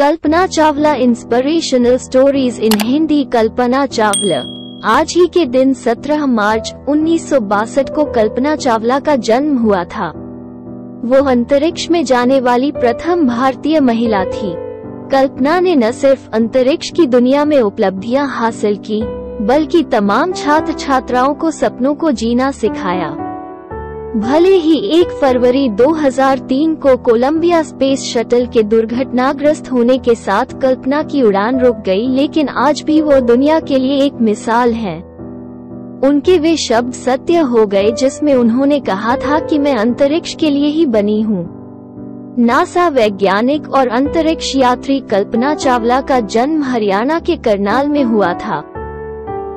Kalpana Chawla inspirational stories in Hindi. Kalpana Chawla. आज ही के दिन 17 मार्च 1962 को कल्पना चावला का जन्म हुआ था। वो अंतरिक्ष में जाने वाली प्रथम भारतीय महिला थी। कल्पना ने न सिर्फ अंतरिक्ष की दुनिया में उपलब्धियां हासिल की, बल्कि तमाम छात्र छात्राओं को सपनों को जीना सिखाया। भले ही 1 फरवरी 2003 को कोलंबिया स्पेस शटल के दुर्घटनाग्रस्त होने के साथ कल्पना की उड़ान रुक गई, लेकिन आज भी वो दुनिया के लिए एक मिसाल है। उनके वे शब्द सत्य हो गए जिसमें उन्होंने कहा था कि मैं अंतरिक्ष के लिए ही बनी हूँ। नासा वैज्ञानिक और अंतरिक्ष यात्री कल्पना चावला का जन्म हरियाणा के करनाल में हुआ था।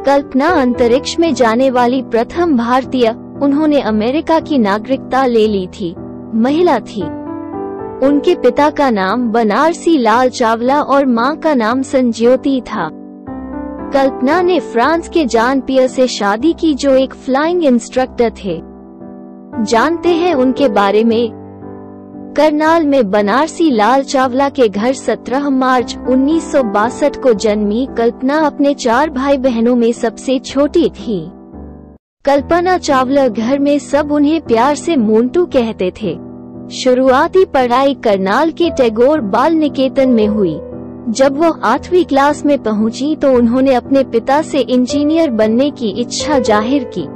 कल्पना अंतरिक्ष में जाने वाली प्रथम भारतीय, उन्होंने अमेरिका की नागरिकता ले ली थी, महिला थी। उनके पिता का नाम बनारसी लाल चावला और मां का नाम संज्योति था। कल्पना ने फ्रांस के जॉन पियर से शादी की, जो एक फ्लाइंग इंस्ट्रक्टर थे। जानते हैं उनके बारे में। करनाल में बनारसी लाल चावला के घर 17 मार्च 1962 को जन्मी कल्पना अपने 4 भाई बहनों में सबसे छोटी थी। कल्पना चावला घर में सब उन्हें प्यार से मोंटू कहते थे। शुरुआती पढ़ाई करनाल के टैगोर बाल निकेतन में हुई। जब वो 8वीं क्लास में पहुंची तो उन्होंने अपने पिता से इंजीनियर बनने की इच्छा जाहिर की।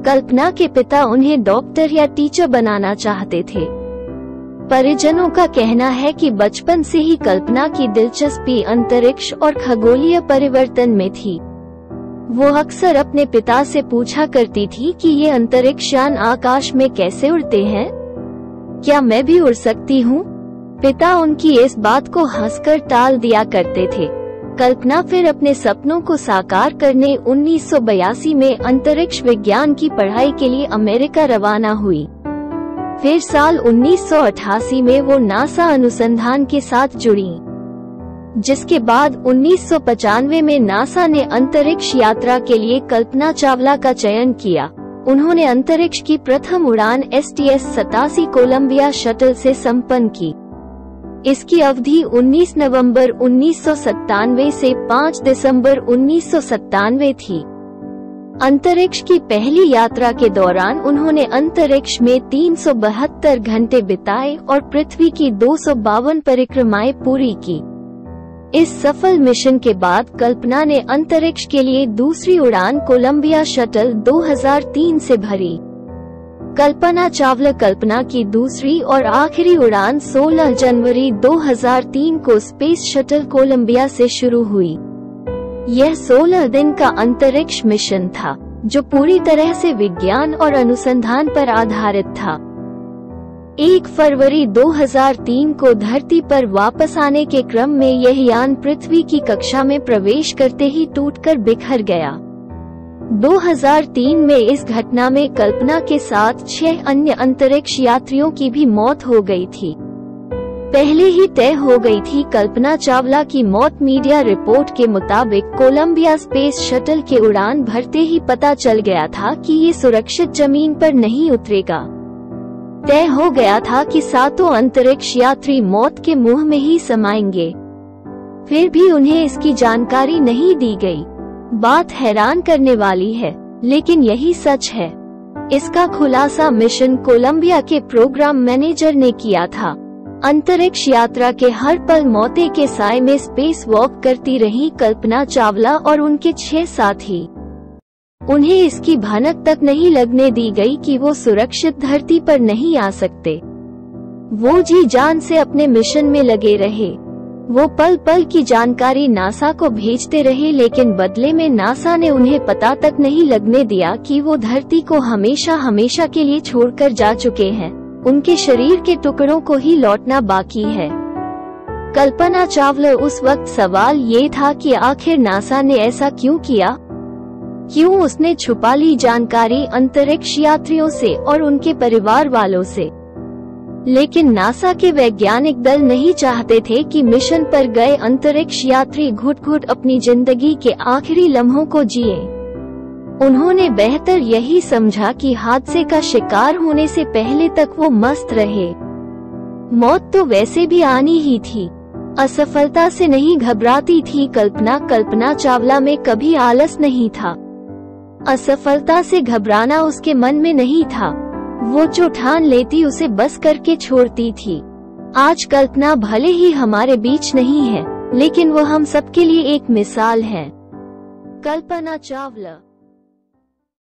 कल्पना के पिता उन्हें डॉक्टर या टीचर बनाना चाहते थे। परिजनों का कहना है कि बचपन से ही कल्पना की दिलचस्पी अंतरिक्ष और खगोलीय परिवर्तन में थी। वो अक्सर अपने पिता से पूछा करती थी कि ये अंतरिक्षयान आकाश में कैसे उड़ते हैं, क्या मैं भी उड़ सकती हूँ? पिता उनकी इस बात को हंसकर टाल दिया करते थे। कल्पना फिर अपने सपनों को साकार करने 1982 में अंतरिक्ष विज्ञान की पढ़ाई के लिए अमेरिका रवाना हुई। फिर साल 1988 में वो नासा अनुसंधान के साथ जुड़ी, जिसके बाद 1995 में नासा ने अंतरिक्ष यात्रा के लिए कल्पना चावला का चयन किया। उन्होंने अंतरिक्ष की प्रथम उड़ान STS-87 कोलंबिया शटल से संपन्न की। इसकी अवधि 19 नवंबर 1997 से 5 दिसंबर 1997 थी। अंतरिक्ष की पहली यात्रा के दौरान उन्होंने अंतरिक्ष में 372 घंटे बिताए और पृथ्वी की 252 परिक्रमाएं पूरी की। इस सफल मिशन के बाद कल्पना ने अंतरिक्ष के लिए दूसरी उड़ान कोलंबिया शटल 2003 से भरी। कल्पना की दूसरी और आखिरी उड़ान 16 जनवरी 2003 को स्पेस शटल कोलंबिया से शुरू हुई। यह 16 दिन का अंतरिक्ष मिशन था, जो पूरी तरह से विज्ञान और अनुसंधान पर आधारित था। 1 फरवरी 2003 को धरती पर वापस आने के क्रम में यह यान पृथ्वी की कक्षा में प्रवेश करते ही टूटकर बिखर गया। 2003 में इस घटना में कल्पना के साथ 6 अन्य अंतरिक्ष यात्रियों की भी मौत हो गई थी। पहले ही तय हो गई थी कल्पना चावला की मौत। मीडिया रिपोर्ट के मुताबिक कोलंबिया स्पेस शटल के उड़ान भरते ही पता चल गया था कि ये सुरक्षित जमीन पर नहीं उतरेगा। तय हो गया था कि 7 अंतरिक्ष यात्री मौत के मुंह में ही समाएंगे। फिर भी उन्हें इसकी जानकारी नहीं दी गई। बात हैरान करने वाली है, लेकिन यही सच है। इसका खुलासा मिशन कोलंबिया के प्रोग्राम मैनेजर ने किया था। अंतरिक्ष यात्रा के हर पल मौते के साए में स्पेस वॉक करती रही कल्पना चावला और उनके 6 साथी। उन्हें इसकी भनक तक नहीं लगने दी गई कि वो सुरक्षित धरती पर नहीं आ सकते। वो जी जान से अपने मिशन में लगे रहे। वो पल पल की जानकारी नासा को भेजते रहे, लेकिन बदले में नासा ने उन्हें पता तक नहीं लगने दिया कि वो धरती को हमेशा हमेशा के लिए छोड़कर जा चुके हैं। उनके शरीर के टुकड़ों को ही लौटना बाकी है। कल्पना चावला उस वक्त सवाल ये था कि आखिर नासा ने ऐसा क्यों किया? क्यों उसने छुपा ली जानकारी अंतरिक्ष यात्रियों से और उनके परिवार वालों से? लेकिन नासा के वैज्ञानिक दल नहीं चाहते थे कि मिशन पर गए अंतरिक्ष यात्री घुट-घुट अपनी जिंदगी के आखिरी लम्हों को जिए। उन्होंने बेहतर यही समझा कि हादसे का शिकार होने से पहले तक वो मस्त रहे। मौत तो वैसे भी आनी ही थी, असफलता से नहीं घबराती थी कल्पना। कल्पना चावला में कभी आलस नहीं था। असफलता से घबराना उसके मन में नहीं था। वो जो ठान लेती उसे बस करके छोड़ती थी। आज कल्पना भले ही हमारे बीच नहीं है, लेकिन वो हम सबके लिए एक मिसाल है। कल्पना चावला।